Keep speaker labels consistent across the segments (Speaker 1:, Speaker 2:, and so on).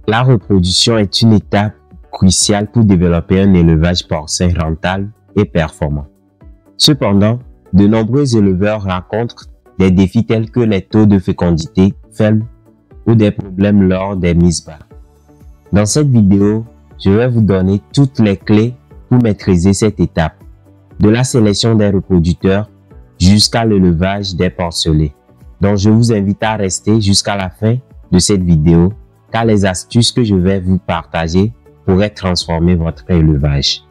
Speaker 1: La reproduction est une étape cruciale pour développer un élevage porcin rentable et performant. Cependant, de nombreux éleveurs rencontrent des défis tels que les taux de fécondité faibles ou des problèmes lors des mises bas. Dans cette vidéo, je vais vous donner toutes les clés pour maîtriser cette étape, de la sélection des reproducteurs jusqu'à l'élevage des porcelets. Donc je vous invite à rester jusqu'à la fin de cette vidéo car les astuces que je vais vous partager pourraient transformer votre élevage.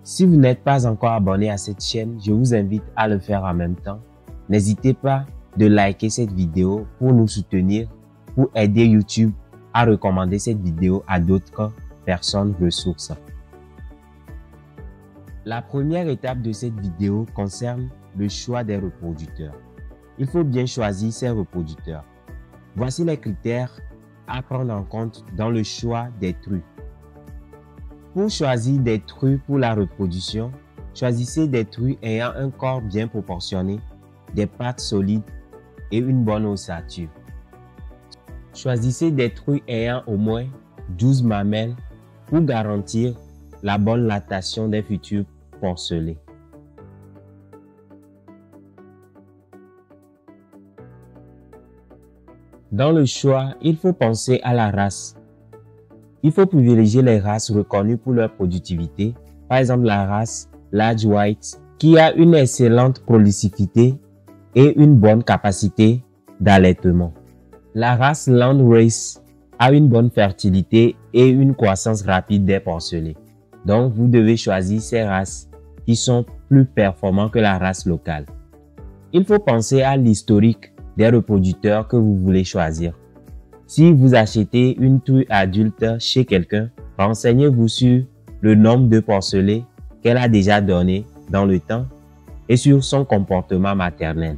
Speaker 1: Si vous n'êtes pas encore abonné à cette chaîne, je vous invite à le faire en même temps. N'hésitez pas de liker cette vidéo pour nous soutenir, pour aider YouTube à recommander cette vidéo à d'autres personnes ressources. La première étape de cette vidéo concerne le choix des reproducteurs. Il faut bien choisir ses reproducteurs. Voici les critères à prendre en compte dans le choix des trus. Pour choisir des trus pour la reproduction, choisissez des trus ayant un corps bien proportionné, des pattes solides et une bonne ossature. Choisissez des trus ayant au moins 12 mamelles pour garantir la bonne lactation des futurs porcelets. Dans le choix, il faut penser à la race. Il faut privilégier les races reconnues pour leur productivité, par exemple la race Large White qui a une excellente prolificité et une bonne capacité d'allaitement. La race Land Race a une bonne fertilité et une croissance rapide des porcelets. Donc vous devez choisir ces races qui sont plus performantes que la race locale. Il faut penser à l'historique des reproducteurs que vous voulez choisir. Si vous achetez une true adulte chez quelqu'un, renseignez-vous sur le nombre de porcelets qu'elle a déjà donné dans le temps et sur son comportement maternel.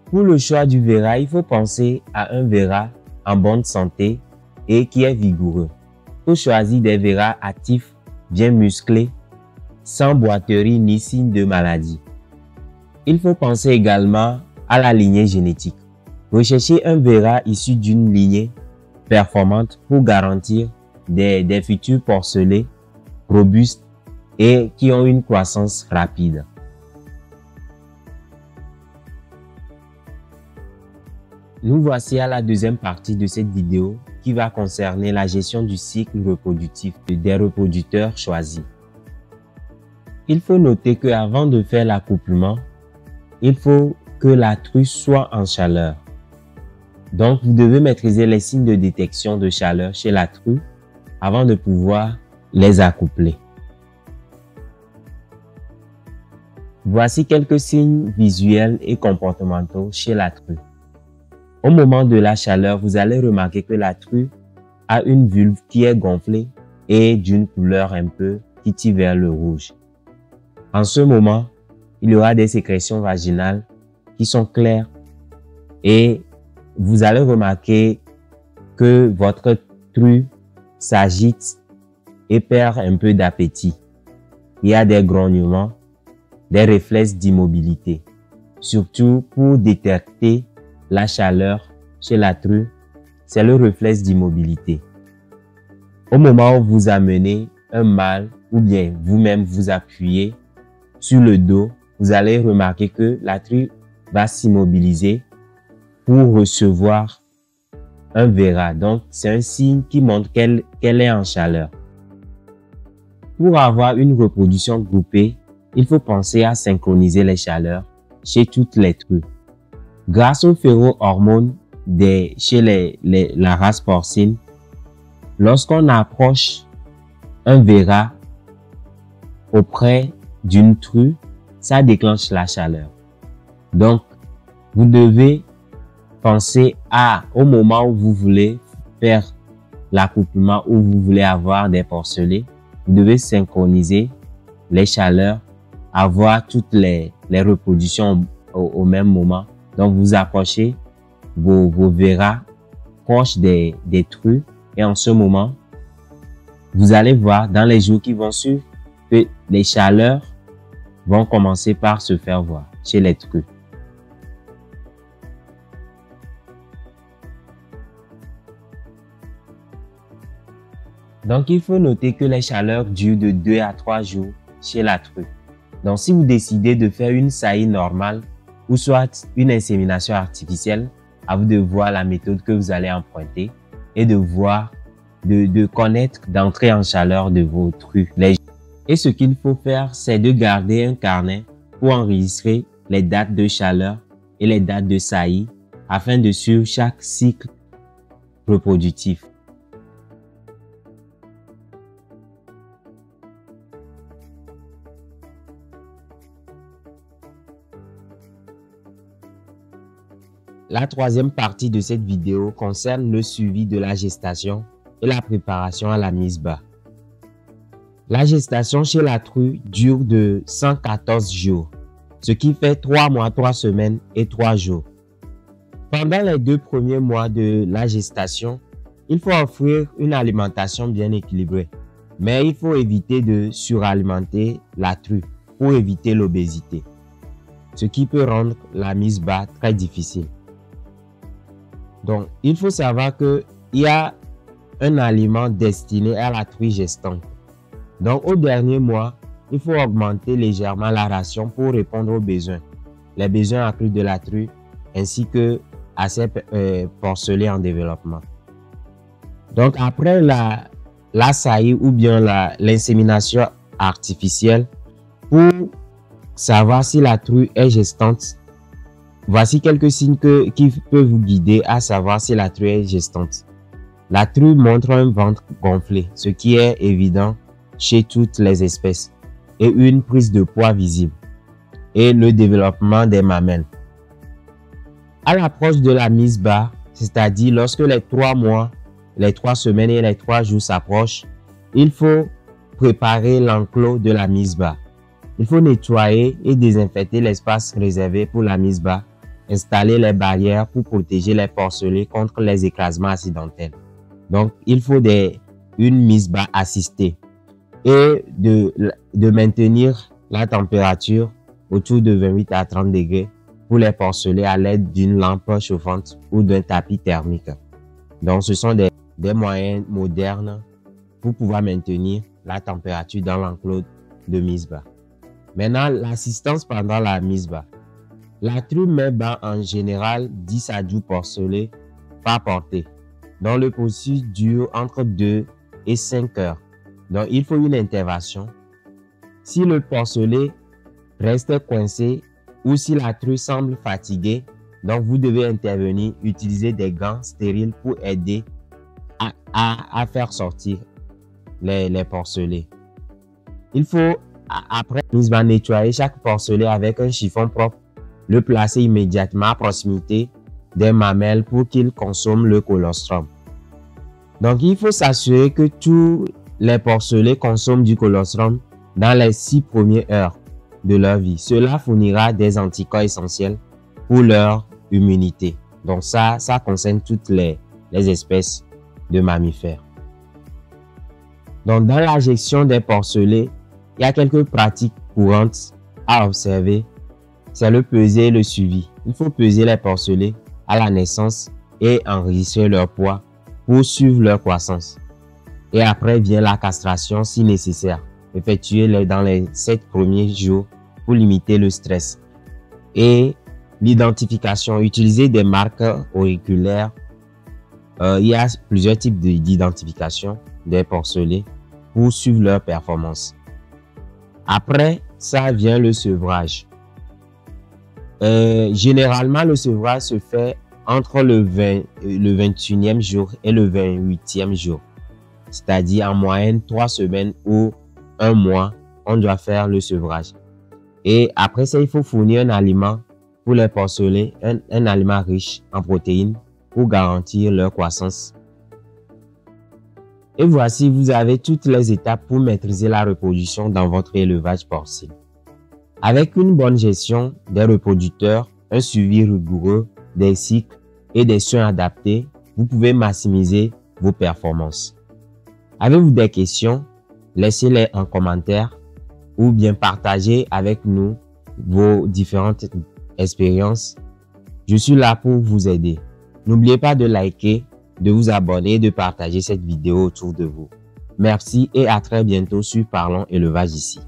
Speaker 1: Pour le choix du véra, il faut penser à un véra en bonne santé et qui est vigoureux. Il faut choisir des véras actifs, bien musclés, sans boiterie ni signe de maladie. Il faut penser également à la lignée génétique. Recherchez un véra issu d'une lignée performante pour garantir des futurs porcelets robustes et qui ont une croissance rapide. Nous voici à la deuxième partie de cette vidéo qui va concerner la gestion du cycle reproductif des reproducteurs choisis. Il faut noter qu'avant de faire l'accouplement, il faut que la true soit en chaleur. Donc, vous devez maîtriser les signes de détection de chaleur chez la true avant de pouvoir les accoupler. Voici quelques signes visuels et comportementaux chez la true. Au moment de la chaleur, vous allez remarquer que la true a une vulve qui est gonflée et d'une couleur un peu qui tire vers le rouge. En ce moment, il y aura des sécrétions vaginales qui sont claires et vous allez remarquer que votre true s'agite et perd un peu d'appétit. Il y a des grognements, des réflexes d'immobilité. Surtout pour détecter la chaleur chez la true, c'est le réflexe d'immobilité. Au moment où vous amenez un mâle ou bien vous-même vous appuyez sur le dos, vous allez remarquer que la true va s'immobiliser pour recevoir un véra. Donc, c'est un signe qui montre qu'elle est en chaleur. Pour avoir une reproduction groupée, il faut penser à synchroniser les chaleurs chez toutes les trues. Grâce aux phérohormones chez la race porcine, lorsqu'on approche un véra auprès d'une true, ça déclenche la chaleur. Donc, vous devez penser au moment où vous voulez faire l'accouplement, où vous voulez avoir des porcelets, vous devez synchroniser les chaleurs, avoir toutes les reproductions au même moment. Donc, vous approchez vos véras proches des trues et en ce moment, vous allez voir dans les jours qui vont suivre que les chaleurs vont commencer par se faire voir chez les trues. Donc, il faut noter que les chaleurs durent de 2 à 3 jours chez la true. Donc, si vous décidez de faire une saillie normale ou soit une insémination artificielle, à vous de voir la méthode que vous allez emprunter et de voir, de connaître, d'entrer en chaleur de vos trues. Et ce qu'il faut faire, c'est de garder un carnet pour enregistrer les dates de chaleur et les dates de saillie afin de suivre chaque cycle reproductif. La troisième partie de cette vidéo concerne le suivi de la gestation et la préparation à la mise bas. La gestation chez la true dure de 114 jours, ce qui fait 3 mois, 3 semaines et 3 jours. Pendant les 2 premiers mois de la gestation, il faut offrir une alimentation bien équilibrée, mais il faut éviter de suralimenter la true pour éviter l'obésité, ce qui peut rendre la mise bas très difficile. Donc, il faut savoir qu'il y a un aliment destiné à la true gestante. Donc, au dernier mois, il faut augmenter légèrement la ration pour répondre aux besoins, les besoins accrus de la true, ainsi que à ses porcelets en développement. Donc, après la saillie ou bien l'insémination artificielle, pour savoir si la true est gestante, voici quelques signes qui peuvent vous guider à savoir si la true est gestante. La true montre un ventre gonflé, ce qui est évident chez toutes les espèces, et une prise de poids visible, et le développement des mamelles. À l'approche de la mise bas, c'est-à-dire lorsque les 3 mois, les 3 semaines et les 3 jours s'approchent, il faut préparer l'enclos de la mise bas. Il faut nettoyer et désinfecter l'espace réservé pour la mise bas, installer les barrières pour protéger les porcelets contre les écrasements accidentels. Donc, il faut une mise bas assistée et de maintenir la température autour de 28 à 30 degrés pour les porcelets à l'aide d'une lampe chauffante ou d'un tapis thermique. Donc, ce sont des moyens modernes pour pouvoir maintenir la température dans l'enclos de mise bas. Maintenant, l'assistance pendant la mise bas. La true met bas en général 10 à 12 porcelets par portée. Donc, le processus dure entre 2 et 5 heures. Donc, il faut une intervention. Si le porcelet reste coincé ou si la true semble fatiguée, donc vous devez intervenir, utiliser des gants stériles pour aider à faire sortir les porcelets. Il faut, après la mise bas, nettoyer chaque porcelet avec un chiffon propre, le placer immédiatement à proximité des mamelles pour qu'ils consomment le colostrum. Donc, il faut s'assurer que tous les porcelets consomment du colostrum dans les 6 premières heures de leur vie. Cela fournira des anticorps essentiels pour leur immunité. Donc, ça concerne toutes les espèces de mammifères. Donc, dans la gestion des porcelets, il y a quelques pratiques courantes à observer. C'est le peser et le suivi. Il faut peser les porcelets à la naissance et enregistrer leur poids pour suivre leur croissance. Et après vient la castration si nécessaire, effectuée dans les 7 premiers jours pour limiter le stress. Et l'identification, utiliser des marqueurs auriculaires. Il y a plusieurs types d'identification des porcelets pour suivre leur performance. Après, ça vient le sevrage. Généralement, le sevrage se fait entre le 21e jour et le 28e jour. C'est-à-dire en moyenne 3 semaines ou 1 mois, on doit faire le sevrage. Et après ça, il faut fournir un aliment pour les porcelets, un aliment riche en protéines pour garantir leur croissance. Et voici, vous avez toutes les étapes pour maîtriser la reproduction dans votre élevage porcin. Avec une bonne gestion des reproducteurs, un suivi rigoureux des cycles et des soins adaptés, vous pouvez maximiser vos performances. Avez-vous des questions? Laissez-les en commentaire ou bien partagez avec nous vos différentes expériences. Je suis là pour vous aider. N'oubliez pas de liker, de vous abonner et de partager cette vidéo autour de vous. Merci et à très bientôt sur Parlons Élevage ici.